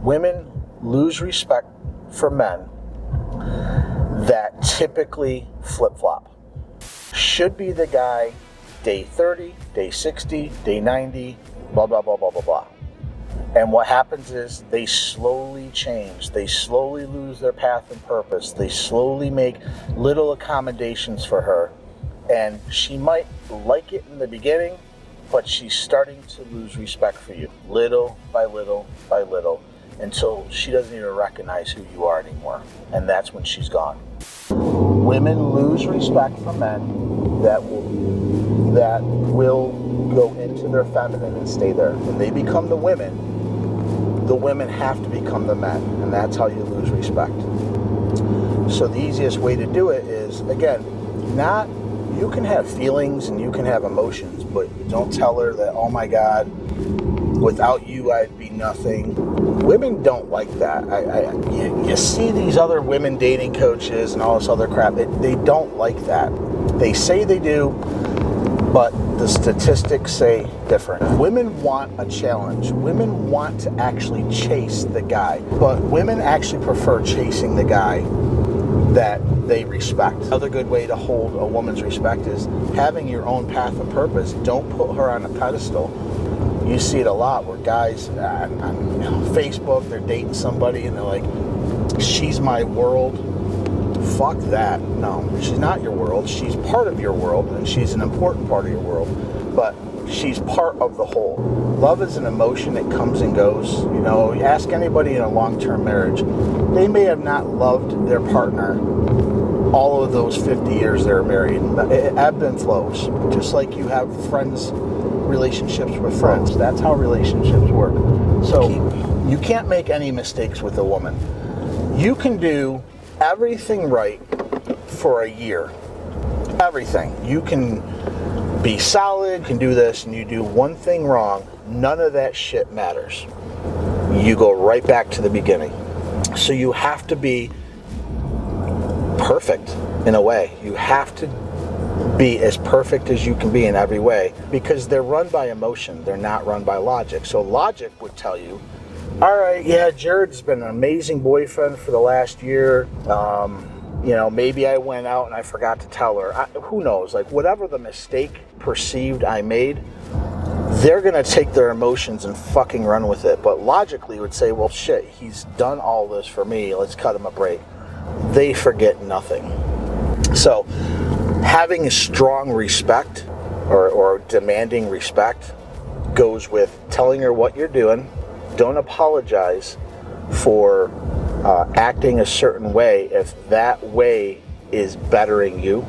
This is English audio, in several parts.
Women lose respect for men that typically flip-flop. Should be the guy day 30, day 60, day 90, blah, blah, blah, blah, blah, blah. And what happens is they slowly change. They slowly lose their path and purpose. They slowly make little accommodations for her. And she might like it in the beginning, but she's starting to lose respect for you, little by little by little, until she doesn't even recognize who you are anymore. And that's when she's gone. Women lose respect for men that will go into their feminine and stay there. When they become the women have to become the men, and that's how you lose respect. So the easiest way to do it is, again, you can have feelings and you can have emotions, but don't tell her that, oh my God, without you I'd be nothing. Women don't like that. You see these other women dating coaches and all this other crap. They don't like that. They say they do, but the statistics say different. Women want a challenge. Women want to actually chase the guy, but women actually prefer chasing the guy that they respect. Another good way to hold a woman's respect is having your own path of purpose. Don't put her on a pedestal. You see it a lot where guys on Facebook, they're dating somebody and they're like, she's my world. Fuck that. No, she's not your world. She's part of your world, and she's an important part of your world, but she's part of the whole. Love is an emotion that comes and goes. You know, ask anybody in a long-term marriage. They may have not loved their partner all of those 50 years they were married. It ebbs and flows. Just like you have relationships with friends. That's how relationships work. So you can't make any mistakes with a woman. You can do everything right for a year. Everything. You can be solid, you can do this, and you do one thing wrong, none of that shit matters. You go right back to the beginning. So you have to be perfect in a way. You have to be as perfect as you can be in every way, because they're run by emotion. They're not run by logic. So logic would tell you, all right, yeah, Jerod's been an amazing boyfriend for the last year. Maybe I went out and I forgot to tell her. Who knows? Like, whatever the mistake perceived I made, they're going to take their emotions and fucking run with it. But logically would say, well, shit, he's done all this for me. Let's cut him a break. They forget nothing. So having a strong respect or demanding respect goes with telling her what you're doing. Don't apologize for acting a certain way if that way is bettering you.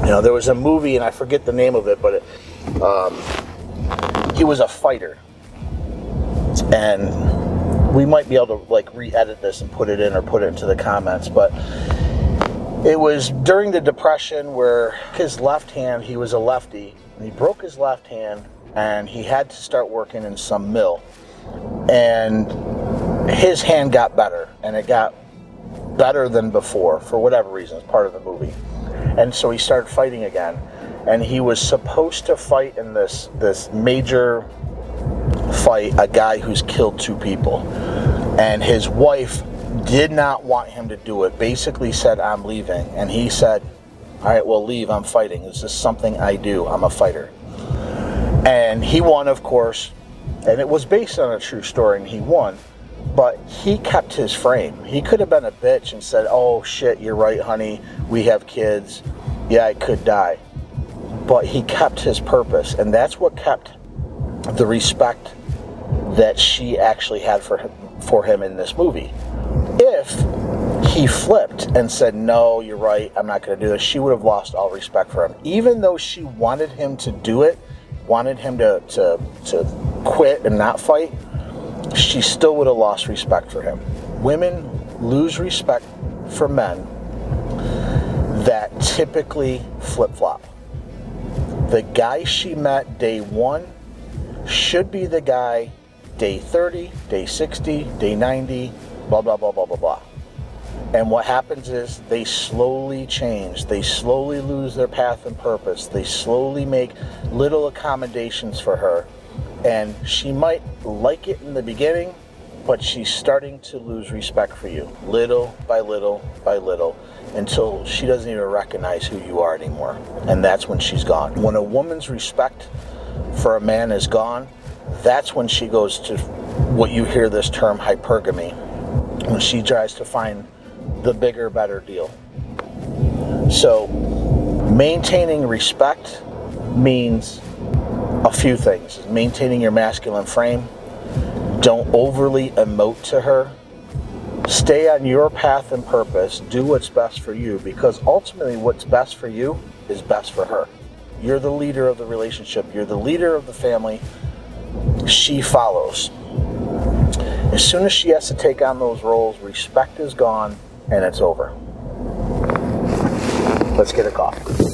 You know, there was a movie, and I forget the name of it, but he was a fighter. And we might be able to like re-edit this and put it in or put it into the comments, but it was during the Depression where his left hand, he was a lefty, and he broke his left hand and he had to start working in some mill. And his hand got better, and it got better than before for whatever reason. It's part of the movie. And so he started fighting again, and he was supposed to fight in this major fight a guy who's killed 2 people, and his wife did not want him to do it. Basically said, I'm leaving. And he said, all right, well, leave. I'm fighting. This is something I do. I'm a fighter. And he won, of course. And it was based on a true story, and he won. But he kept his frame. He could have been a bitch and said, oh, shit, you're right, honey. We have kids. Yeah, I could die. But he kept his purpose. And that's what kept the respect that she actually had for him in this movie. If he flipped and said, no, you're right, I'm not going to do this, she would have lost all respect for him. Even though she wanted him to do it, wanted him to quit and not fight, she still would have lost respect for him. Women lose respect for men that typically flip-flop. The guy she met day 1 should be the guy day 30, day 60, day 90, blah, blah, blah, blah, blah, blah. And what happens is they slowly change. They slowly lose their path and purpose. They slowly make little accommodations for her. And she might like it in the beginning, but she's starting to lose respect for you, little by little by little, until she doesn't even recognize who you are anymore. And that's when she's gone. When a woman's respect for a man is gone, that's when she goes to what you hear this term hypergamy, when she tries to find the bigger, better deal. So maintaining respect means a few things. Maintaining your masculine frame. Don't overly emote to her. Stay on your path and purpose. Do what's best for you, because ultimately what's best for you is best for her. You're the leader of the relationship. You're the leader of the family. She follows. As soon as she has to take on those roles, respect is gone and it's over. Let's get a coffee.